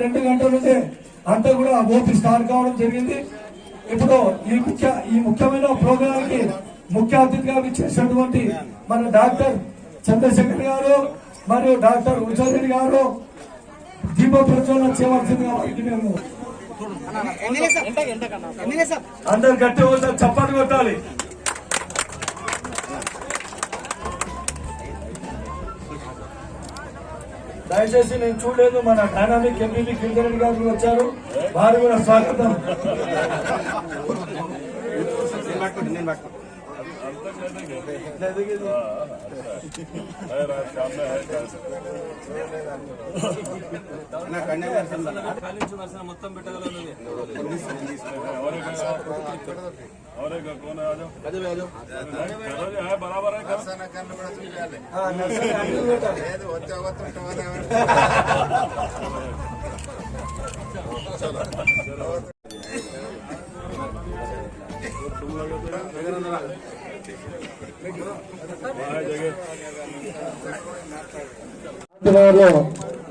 2 గంటల నుండి అంతా కూడా ఓపీ స్టార్ట్ కావడం జరిగింది. ఇప్పుడు ఈ ముఖ్యమైన ప్రోగ్రాంకి ముఖ్య అతిథిగా విచ్చేసినటువంటి మన డాక్టర్ చంద్రశేఖర్ గారు మరియు డాక్టర్ ఉషారెడ్డి గారు దీప ప్రజ్వలన చేయవలసిందిగా వారికి మేము అందరు గట్టి చప్పట్లు కొట్టాలి. దయచేసి నేను చూడలేదు, మన డైనామిక్ ఎంపీ కిందరెడ్డి గారు వచ్చారు, వారు కూడా స్వాగతం. మొత్తం పెట్టగలరు. बराबर है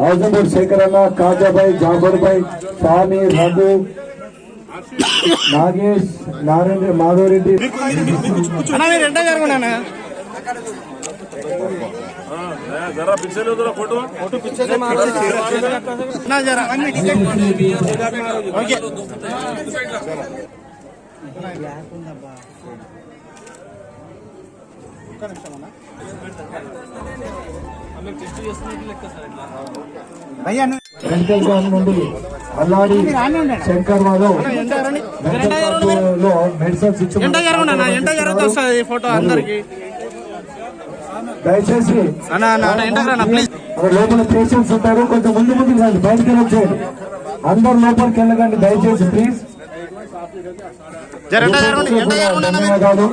आजमपुर शेखरना काजाभाई जाफरभाई स्वामी रघु नागेश नारायण माधवरेड्डी जरा पीछे लो, जरा फोटो फोटो पीछे से मारो ना जरा मेडिकल నుండి అల్లాడి శంకర్ మాధవ్ లో మెడిసిన్స్ ఇచ్చి దయచేసి లోపల పేషెంట్స్ ఉంటారు, కొంచెం ముందు రండి, బయటకు వెళ్ళొచ్చేయండి, అందరు లోపలికి వెళ్ళకండి దయచేసి ప్లీజ్. ధన్యవాదాలు.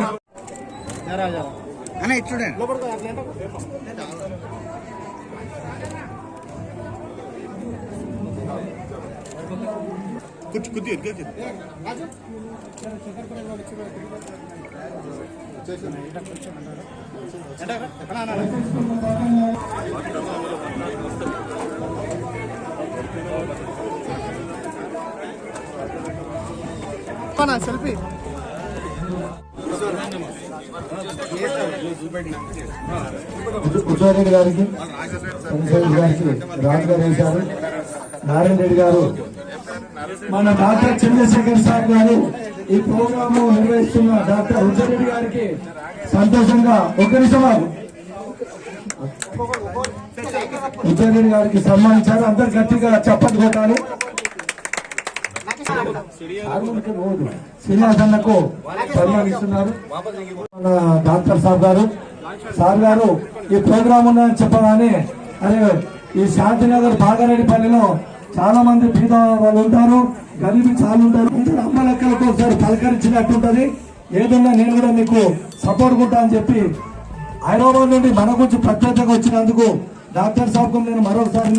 कुछ खुद ही सेल्फी ఉషారెడ్డి గారికి రాజు గారు వేశారు, నారాయణ రెడ్డి గారు, మన డాక్టర్ చంద్రశేఖర్ సార్ గారు ఈ ప్రోగ్రామ్ నిర్వహిస్తున్న డాక్టర్ ఉషారెడ్డి గారికి సంతోషంగా ఉషారెడ్డి గారికి సన్మానించారు. అందరు గట్టిగా చప్పట్లు కొట్టాలి. శ్రీనివాసన్నకు సన్మానిస్తున్నారు మన డాక్టర్ సార్ గారు ఈ ప్రోగ్రామ్ ఉందని చెప్పగానే, అరే ఈ శాంతినగర్ బాగారెడ్డిపల్లిలో చాలా మంది పేద వాళ్ళు ఉంటారు, గరీబీ చాలా ఉంటారు, అమ్మ లెక్కలతో ఒకసారి పలకరించినట్టుంటది, ఏదన్నా నేను కూడా మీకు సపోర్ట్ ఉంటా అని చెప్పి హైదరాబాద్ నుండి మన గురించి ప్రత్యేకంగా వచ్చినందుకు డాక్టర్ సాబ్కు నేను మరొకసారి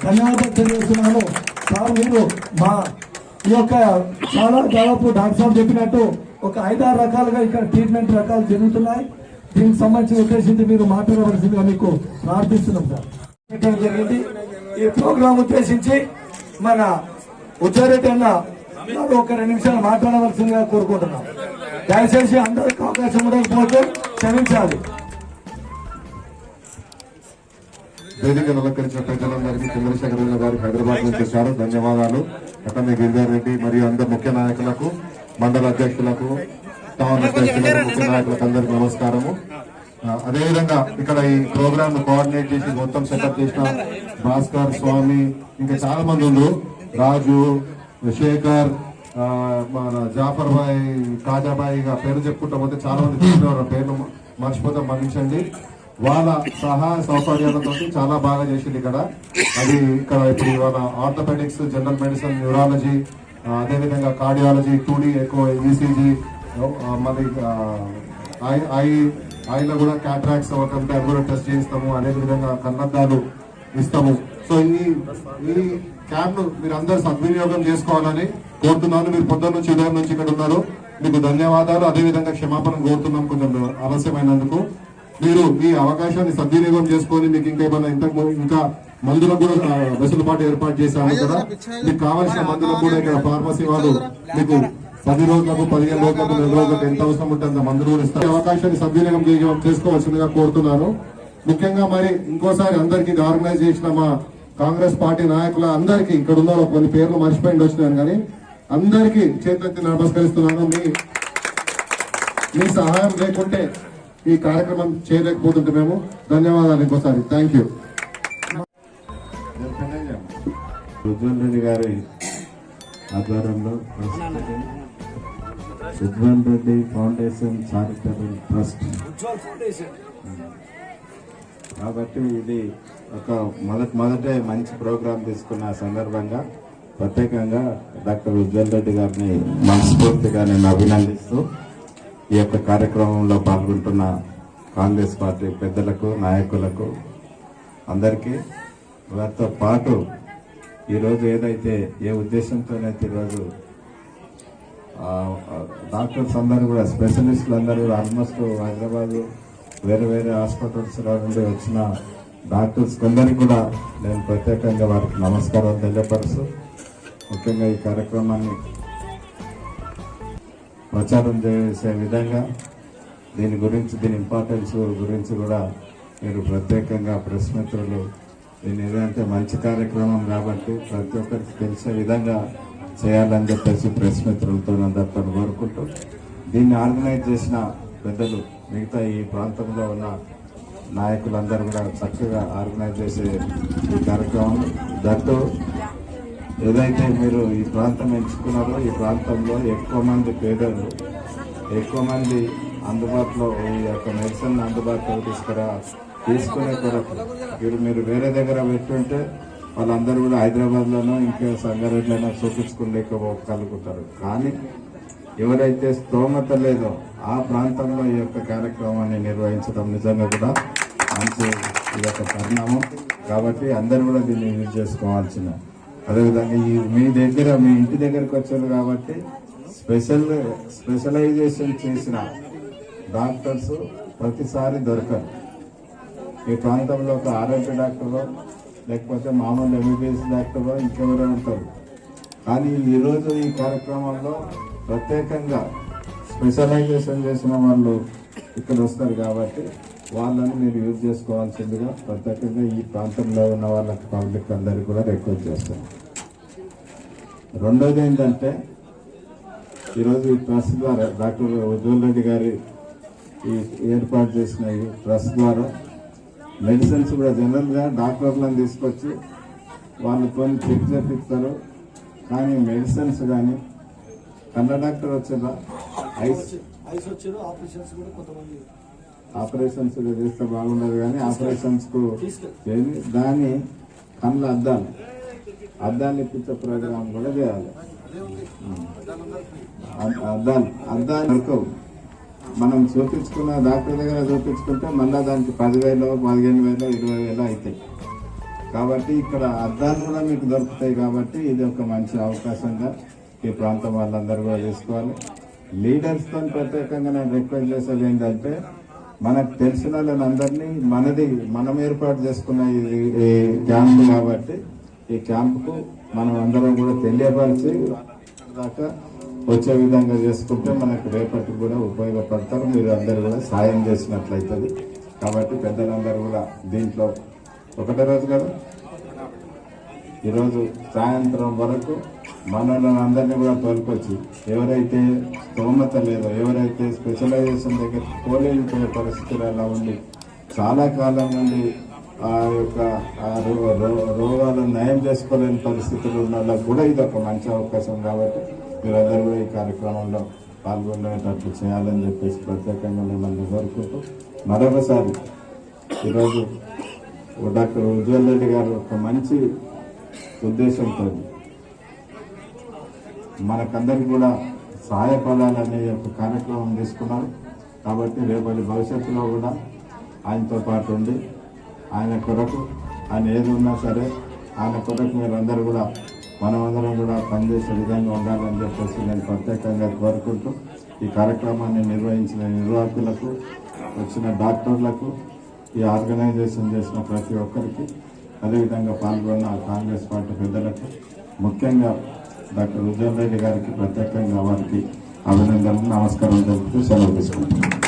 ధన్యవాదాలు తెలియజేస్తున్నాను. సార్ మీరు మా ఈ యొక్క చాలా దాదాపు డాక్టర్ సాబ్ చెప్పినట్టు ఒక 5-6 రకాలుగా ఇక్కడ ట్రీట్మెంట్ రకాలు జరుగుతున్నాయి. దీనికి సంబంధించి ఉద్దేశించి మీరు మాట్లాడవలసిందిగా మీకు ప్రార్థిస్తున్నాం సార్. జరిగింది ఈ ప్రోగ్రామ్ ఉద్దేశించి మన ఉచ్చారెడ్డి అన్న ఒక 2 నిమిషాలు మాట్లాడవలసిందిగా కోరుకుంటున్నాం. దయచేసి అందరికి అవకాశం ఉండకపోతే క్షమించాలి. వేదికను అలంకరించిన పెద్దలందరికీ చంద్రశేఖర్ గారు హైదరాబాద్ నుంచి వచ్చారు, ధన్యవాదాలు. అక్కడనే గిరిధర్ రెడ్డి మరియు అందరు ముఖ్య నాయకులకు, మండల అధ్యక్షులకు, టౌన్ అధ్యక్షులకు, ముఖ్య నాయకులకు అందరికి నమస్కారము. అదేవిధంగా ఇక్కడ ఈ ప్రోగ్రామ్ కోఆర్డినేట్ చేసి మొత్తం సెటప్ చేసిన భాస్కర్, స్వామి, ఇంకా చాలా మంది ఉన్నారు, రాజు, శేఖర్, మన జాఫర్ భాయ్, కాజాబాయి, పేరు చెప్పుకుంటా పోతే చాలా మంది పేర్లు మర్చిపోతే మన్నించండి. వాళ్ళ సహాయ సౌకర్యాలతో చాలా బాగా చేసింది ఇక్కడ. అది ఇక్కడ ఇప్పుడు ఇవాళ ఆర్థోపెడిక్స్, జనరల్ మెడిసిన్, న్యూరాలజీ, అదేవిధంగా కార్డియాలజీ, 2D ఎక్కువ, ఈసీజీ, మళ్ళీ ఐలో కూడా క్యాట్రాక్ట్స్ ఒకటి అది కూడా టెస్ట్ చేయిస్తాము, అదేవిధంగా కన్నద్దాలు ఇస్తాము. సో ఈ క్యాంప్ ను మీరు అందరూ సద్వినియోగం చేసుకోవాలని కోరుతున్నాను. మీరు పొద్దున్న నుంచి ఉదయం నుంచి ఇక్కడ ఉన్నారు, మీకు ధన్యవాదాలు. అదేవిధంగా క్షమాపణ కోరుతున్నాం కొంచెం ఆలస్యమైనందుకు. మీరు ఈ అవకాశాన్ని సద్వినియోగం చేసుకొని మీకు ఇంకా మందులకు కూడా వెసులుబాటు ఏర్పాటు చేశాము కదా. మీకు కావాల్సిన మందులకు కూడా ఇక్కడ ఫార్మసీ వాళ్ళు మీకు 10 రోజులకు 15 రోజులకు 2 రోజులకు ఎంత అవసరం ఉంటే అంత మందులు కూడా ఇస్తారు. అవకాశాన్ని సద్వినియోగం చేసుకోవాల్సిందిగా కోరుతున్నాను. ముఖ్యంగా మరి ఇంకోసారి అందరికి ఆర్గనైజ్ చేసిన మా కాంగ్రెస్ పార్టీ నాయకుల అందరికీ ఇక్కడ ఉన్న కొన్ని పేర్లు మర్చిపోయింది వచ్చినాను కానీ అందరికీ చేతులెత్తి నమస్కరిస్తున్నాను. మీ సహాయం లేకుంటే ఈ కార్యక్రమం చేయలేకపోతుంటే మేము. ధన్యవాదాలు ఇంకోసారి. Thank you. ఉజ్వల్ రెడ్డి గారి ఆధ్వర్యంలో Ujjwal Reddy foundation charitable trust కాబట్టి ఇది ఒక మొదటే మంచి ప్రోగ్రాం తీసుకున్న సందర్భంగా ప్రత్యేకంగా డాక్టర్ ఉజ్వల్ రెడ్డి గారిని మనస్ఫూర్తిగా నేను అభినందిస్తూ ఈ యొక్క కార్యక్రమంలో పాల్గొంటున్న కాంగ్రెస్ పార్టీ పెద్దలకు నాయకులకు అందరికీ వారితో పాటు ఈరోజు ఏదైతే ఏ ఉద్దేశంతోనైతే ఈరోజు డాక్టర్స్ అందరూ కూడా స్పెషలిస్టులు అందరూ ఆల్మోస్ట్ హైదరాబాద్ వేరే వేరే హాస్పిటల్స్ నుండి వచ్చిన డాక్టర్స్ కొందరికి కూడా నేను ప్రత్యేకంగా వారికి నమస్కారం తెలియపరుస్తూ ముఖ్యంగా ఈ కార్యక్రమాన్ని ప్రచారం చేసే విధంగా దీని ఇంపార్టెన్స్ గురించి కూడా మీరు ప్రత్యేకంగా ప్రెస్ మిత్రులు దీన్ని ఏదంటే మంచి కార్యక్రమం కాబట్టి ప్రతి ఒక్కరికి తెలిసే విధంగా చేయాలని చెప్పేసి ప్రెస్ మిత్రులతో అందరితో కోరుకుంటూ దీన్ని ఆర్గనైజ్ చేసిన పెద్దలు మిగతా ఈ ప్రాంతంలో ఉన్న నాయకులందరూ కూడా చక్కగా ఆర్గనైజ్ చేసే ఈ కార్యక్రమం దట్టు ఏదైతే మీరు ఈ ప్రాంతం ఎంచుకున్నారో ఈ ప్రాంతంలో ఎక్కువ మంది పేదలు ఎక్కువ మంది అందుబాటులో ఈ యొక్క మెడిసిన్ అందుబాటులో తీసుకునే కొరకు మీరు వేరే దగ్గర పెట్టుంటే వాళ్ళందరూ కూడా హైదరాబాద్లోనో ఇంకా సంగారెడ్డిలోనో చూపించుకోలేకపోగలుగుతారు. కానీ ఎవరైతే స్తోమత లేదో ఆ ప్రాంతంలో ఈ యొక్క కార్యక్రమాన్ని నిర్వహించడం నిజంగా కూడా మంచి ఈ యొక్క పరిణామం కాబట్టి అందరూ కూడా దీన్ని యూజ్ చేసుకోవాల్సిన. అదేవిధంగా మీ ఇంటి దగ్గరకు వచ్చారు కాబట్టి స్పెషలైజేషన్ చేసిన డాక్టర్స్ ప్రతిసారి దొరకరు. ఈ ప్రాంతంలో ఒక ఆర్ఎంపీ డాక్టరో లేకపోతే మామూలు ఎంబీబీఎస్ డాక్టరో ఇంకెవరో ఉంటారు. కానీ ఈరోజు ఈ కార్యక్రమంలో ప్రత్యేకంగా స్పెషలైజేషన్ చేసిన వాళ్ళు ఇక్కడ వస్తారు కాబట్టి వాళ్ళని మీరు యూజ్ చేసుకోవాల్సిందిగా ప్రత్యేకంగా ఈ ప్రాంతంలో ఉన్న వాళ్ళకి పబ్లిక్ అందరికీ కూడా రిక్వెస్ట్ చేస్తాం. రెండోది ఏంటంటే ఈరోజు ఈ ట్రస్ట్ ద్వారా డాక్టర్ ఉజ్వల్ రెడ్డి గారి ఈ ఏర్పాటు చేసిన ఈ ట్రస్ట్ ద్వారా మెడిసిన్స్ కూడా జనరల్గా డాక్టర్లను తీసుకొచ్చి వాళ్ళతో చెక్ చేపిస్తారు. కానీ మెడిసిన్స్ కానీ కళ్ళ డాక్టర్ వచ్చేదా ఆపరేషన్స్ చేస్తే బాగుండదు కానీ ఆపరేషన్స్ కు దాని కళ్ళ అద్దాలు ఇప్పించే ప్రోగ్రామ్ కూడా చేయాలి. అద్దాలు మనం చూపించుకున్న డాక్టర్ దగ్గర చూపించుకుంటే మళ్ళీ దానికి 10,000, 15,000, 20,000 అవుతాయి. కాబట్టి ఇక్కడ అద్దాలు కూడా మీకు దొరుకుతాయి. కాబట్టి ఇది ఒక మంచి అవకాశంగా ఈ ప్రాంతం వాళ్ళందరూ కూడా తీసుకోవాలి. లీడర్స్తో ప్రత్యేకంగా నేను రిక్వెస్ట్ చేసేది ఏంటంటే మనకు తెలిసిన వాళ్ళందరినీ మనం ఏర్పాటు చేసుకున్న ఈ క్యాంపు కాబట్టి ఈ క్యాంపుకు మనం అందరం కూడా తెలియపరిచి దాకా వచ్చే విధంగా చేసుకుంటే మనకు రేపటికి కూడా ఉపయోగపడతారు. మీరు అందరూ కూడా సాయం చేసినట్లయితుంది. కాబట్టి పెద్దలందరూ కూడా దీంట్లో ఒకటే రోజు కదా ఈరోజు సాయంత్రం వరకు మనల్ని అందరినీ కూడా తోలుకొచ్చి ఎవరైతే స్తోమత లేదో ఎవరైతే స్పెషలైజేషన్ దగ్గర పోలేని పరిస్థితులు అలా ఉండి చాలా కాలం నుండి ఆ యొక్క రోగాలను నయం చేసుకోలేని పరిస్థితులు ఉన్న వాళ్ళకు కూడా ఇది ఒక మంచి అవకాశం. కాబట్టి మీరందరూ కూడా ఈ కార్యక్రమంలో పాల్గొనేటట్లు చేయాలని చెప్పేసి ప్రత్యేకంగా మిమ్మల్ని కోరుకుంటూ మరొకసారి ఈరోజు డాక్టర్ ఉజ్వల్ రెడ్డి గారు ఒక మంచి ఉద్దేశంతో మనకందరికి కూడా సహాయపడాలనే ఒక కార్యక్రమం తీసుకున్నారు. కాబట్టి రేపటి భవిష్యత్తులో కూడా ఆయనతో పాటు ఉండి ఆయన కొరకు ఆయన ఏది ఉన్నా సరే ఆయన కొరకు మీరందరూ కూడా మనమందరం కూడా పనిచేసే విధంగా ఉండాలని చెప్పేసి నేను ప్రత్యేకంగా కోరుకుంటూ ఈ కార్యక్రమాన్ని నిర్వహించిన నిర్వాహకులకు వచ్చిన డాక్టర్లకు ఈ ఆర్గనైజేషన్ చేసిన ప్రతి ఒక్కరికి అదేవిధంగా పాల్గొన్న కాంగ్రెస్ పార్టీ పెద్దలకు, ముఖ్యంగా డాక్టర్ ఉజ్వల్ రెడ్డి గారికి ప్రత్యేకంగా వారికి అభినందనలు, నమస్కారం తెలుపుతూ సెలవు తీసుకుంటున్నాను.